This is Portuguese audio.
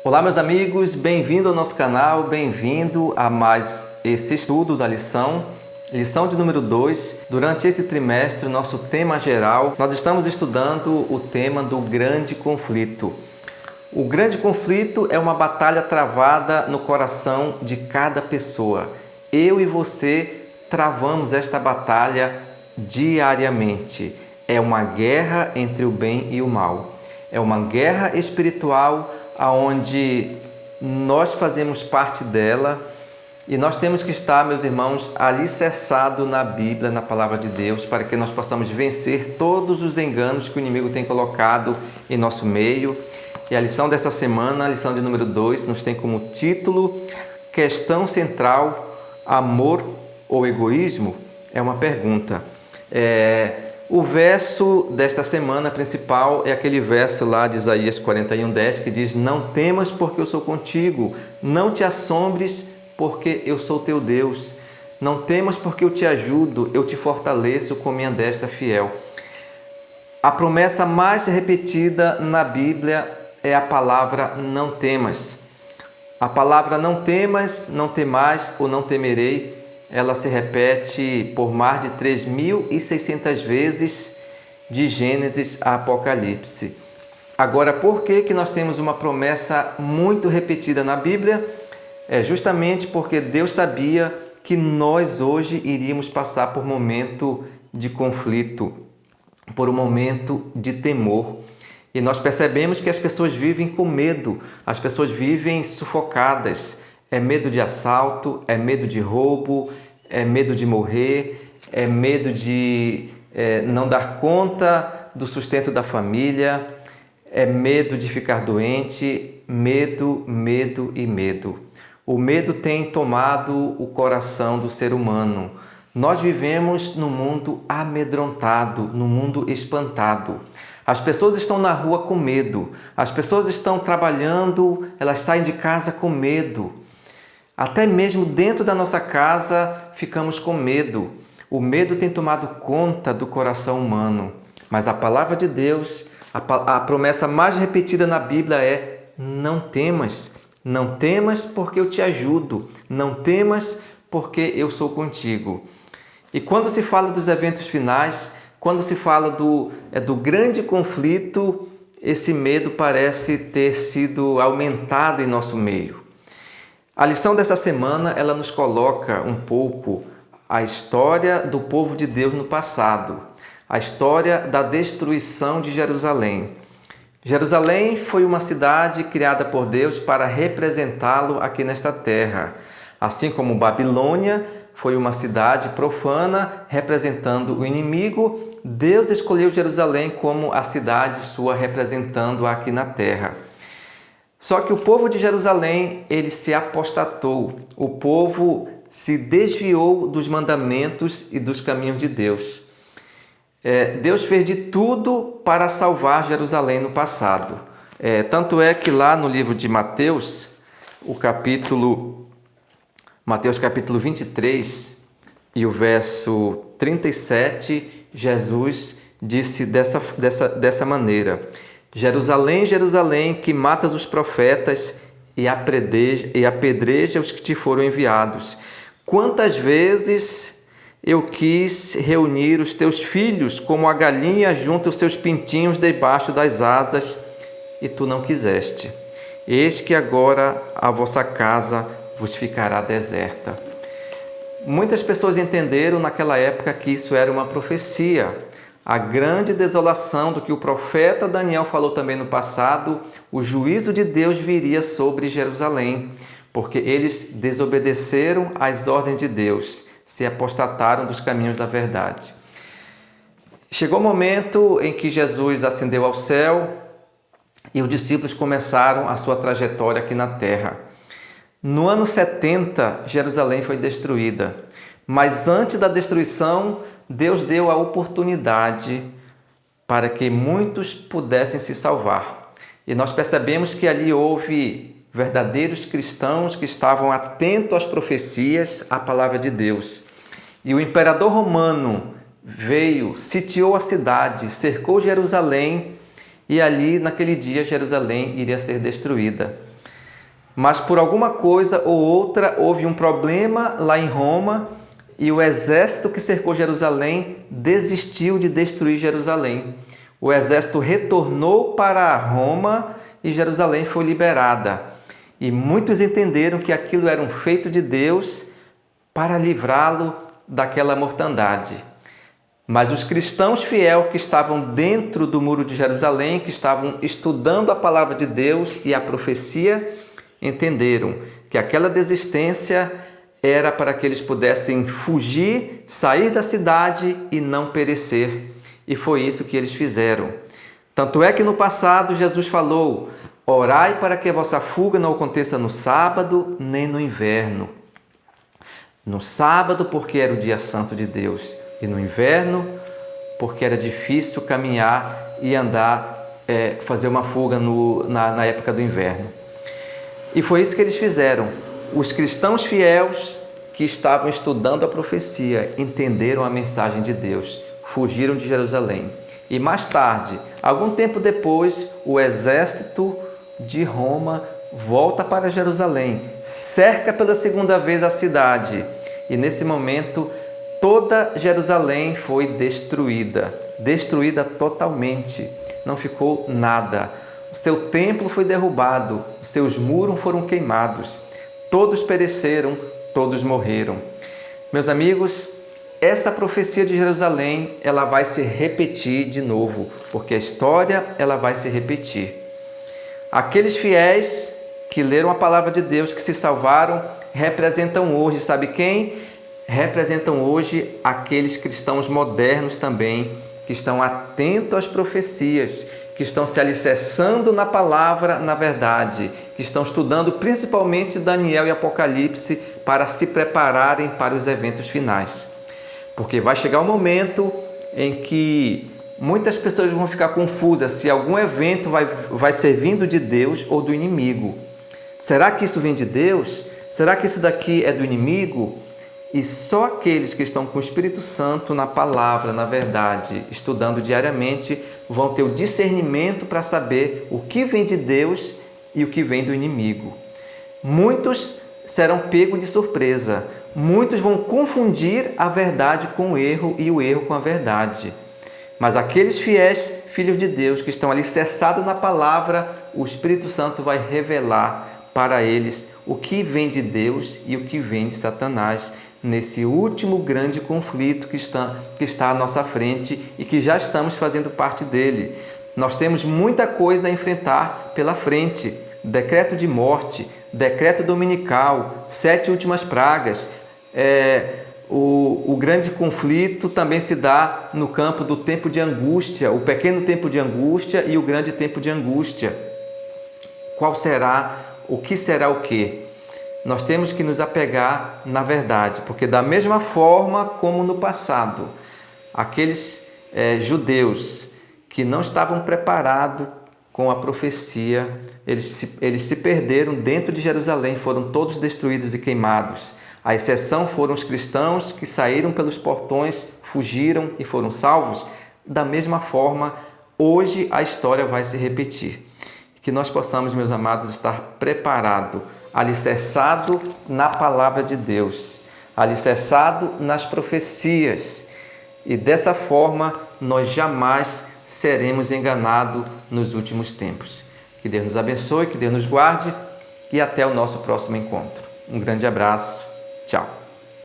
Olá, meus amigos, bem-vindo ao nosso canal, bem-vindo a mais esse estudo da lição de número 2. Durante esse trimestre, nosso tema geral, nós estamos estudando o tema do grande conflito. O grande conflito é uma batalha travada no coração de cada pessoa. Eu e você travamos esta batalha diariamente. É uma guerra entre o bem e o mal. É uma guerra espiritual aonde nós fazemos parte dela e nós temos que estar, meus irmãos, alicerçados na Bíblia, na Palavra de Deus, para que nós possamos vencer todos os enganos que o inimigo tem colocado em nosso meio. E a lição dessa semana, a lição de número 2, nos tem como título Questão Central, Amor ou Egoísmo? É uma pergunta. O verso desta semana principal é aquele verso lá de Isaías 41:10 que diz: Não temas porque eu sou contigo, não te assombres porque eu sou teu Deus, não temas porque eu te ajudo, eu te fortaleço com minha destra fiel. A promessa mais repetida na Bíblia é a palavra não temas. A palavra não temas, não temais ou não temerei, ela se repete por mais de 3.600 vezes de Gênesis a Apocalipse. Agora, por que nós temos uma promessa muito repetida na Bíblia? É justamente porque Deus sabia que nós hoje iríamos passar por um momento de conflito, por um momento de temor. E nós percebemos que as pessoas vivem com medo, as pessoas vivem sufocadas. É medo de assalto, é medo de roubo, é medo de morrer, é medo de não dar conta do sustento da família, é medo de ficar doente, medo, medo e medo. O medo tem tomado o coração do ser humano. Nós vivemos num mundo amedrontado, num mundo espantado. As pessoas estão na rua com medo, as pessoas estão trabalhando, elas saem de casa com medo. Até mesmo dentro da nossa casa ficamos com medo. O medo tem tomado conta do coração humano. Mas a palavra de Deus, a promessa mais repetida na Bíblia é: não temas. Não temas porque eu te ajudo. Não temas porque eu sou contigo. E quando se fala dos eventos finais, quando se fala do grande conflito, esse medo parece ter sido aumentado em nosso meio. A lição dessa semana, ela nos coloca um pouco a história do povo de Deus no passado, a história da destruição de Jerusalém. Jerusalém foi uma cidade criada por Deus para representá-lo aqui nesta terra, assim como Babilônia foi uma cidade profana representando o inimigo. Deus escolheu Jerusalém como a cidade sua representando aqui na terra. Só que o povo de Jerusalém, ele se apostatou, o povo se desviou dos mandamentos e dos caminhos de Deus. Deus fez de tudo para salvar Jerusalém no passado. Tanto é que lá no livro de Mateus, Mateus capítulo 23 e o verso 37, Jesus disse dessa maneira: Jerusalém, Jerusalém, que matas os profetas e apedreja os que te foram enviados. Quantas vezes eu quis reunir os teus filhos como a galinha junta os seus pintinhos debaixo das asas, e tu não quiseste. Eis que agora a vossa casa vos ficará deserta. Muitas pessoas entenderam naquela época que isso era uma profecia. A grande desolação do que o profeta Daniel falou também no passado, o juízo de Deus viria sobre Jerusalém, porque eles desobedeceram às ordens de Deus, se apostataram dos caminhos da verdade. Chegou o momento em que Jesus ascendeu ao céu e os discípulos começaram a sua trajetória aqui na terra. No ano 70, Jerusalém foi destruída, mas antes da destruição, Deus deu a oportunidade para que muitos pudessem se salvar. E nós percebemos que ali houve verdadeiros cristãos que estavam atentos às profecias, à palavra de Deus. E o imperador romano veio, sitiou a cidade, cercou Jerusalém e ali, naquele dia, Jerusalém iria ser destruída. Mas por alguma coisa ou outra houve um problema lá em Roma e o exército que cercou Jerusalém desistiu de destruir Jerusalém. O exército retornou para Roma e Jerusalém foi liberada. E muitos entenderam que aquilo era um feito de Deus para livrá-lo daquela mortandade. Mas os cristãos fiéis que estavam dentro do muro de Jerusalém, que estavam estudando a palavra de Deus e a profecia, entenderam que aquela desistência era para que eles pudessem fugir, sair da cidade e não perecer. E foi isso que eles fizeram. Tanto é que no passado Jesus falou: orai para que a vossa fuga não aconteça no sábado nem no inverno. No sábado, porque era o dia santo de Deus, e no inverno, porque era difícil caminhar e andar, fazer uma fuga na época do inverno. E foi isso que eles fizeram. Os cristãos fiéis que estavam estudando a profecia entenderam a mensagem de Deus, fugiram de Jerusalém. E mais tarde, algum tempo depois, o exército de Roma volta para Jerusalém, cerca pela segunda vez a cidade. E nesse momento, toda Jerusalém foi destruída totalmente. Não ficou nada. O seu templo foi derrubado, os seus muros foram queimados. Todos pereceram, todos morreram. Meus amigos, essa profecia de Jerusalém, ela vai se repetir de novo, porque a história ela vai se repetir. Aqueles fiéis que leram a palavra de Deus, que se salvaram, representam hoje, sabe quem? Representam hoje aqueles cristãos modernos também, que estão atentos às profecias, que estão se alicerçando na palavra, na verdade, que estão estudando principalmente Daniel e Apocalipse para se prepararem para os eventos finais. Porque vai chegar um momento em que muitas pessoas vão ficar confusas se algum evento vai ser vindo de Deus ou do inimigo. Será que isso vem de Deus? Será que isso daqui é do inimigo? E só aqueles que estão com o Espírito Santo na palavra, na verdade, estudando diariamente, vão ter o discernimento para saber o que vem de Deus e o que vem do inimigo. Muitos serão pegos de surpresa. Muitos vão confundir a verdade com o erro e o erro com a verdade. Mas aqueles fiéis, filhos de Deus, que estão alicerçados na palavra, o Espírito Santo vai revelar para eles o que vem de Deus e o que vem de Satanás, nesse último grande conflito que está à nossa frente e que já estamos fazendo parte dele. Nós temos muita coisa a enfrentar pela frente. Decreto de morte, decreto dominical, 7 últimas pragas. O grande conflito também se dá no campo do tempo de angústia, o pequeno tempo de angústia e o grande tempo de angústia. Qual será? O que será o quê? Nós temos que nos apegar na verdade, porque da mesma forma como no passado, aqueles judeus que não estavam preparados com a profecia, eles se perderam dentro de Jerusalém, foram todos destruídos e queimados. A exceção foram os cristãos que saíram pelos portões, fugiram e foram salvos. Da mesma forma, hoje a história vai se repetir. Que nós possamos, meus amados, estar preparados, alicerçado na palavra de Deus, alicerçado nas profecias. E dessa forma, nós jamais seremos enganados nos últimos tempos. Que Deus nos abençoe, que Deus nos guarde e até o nosso próximo encontro. Um grande abraço. Tchau.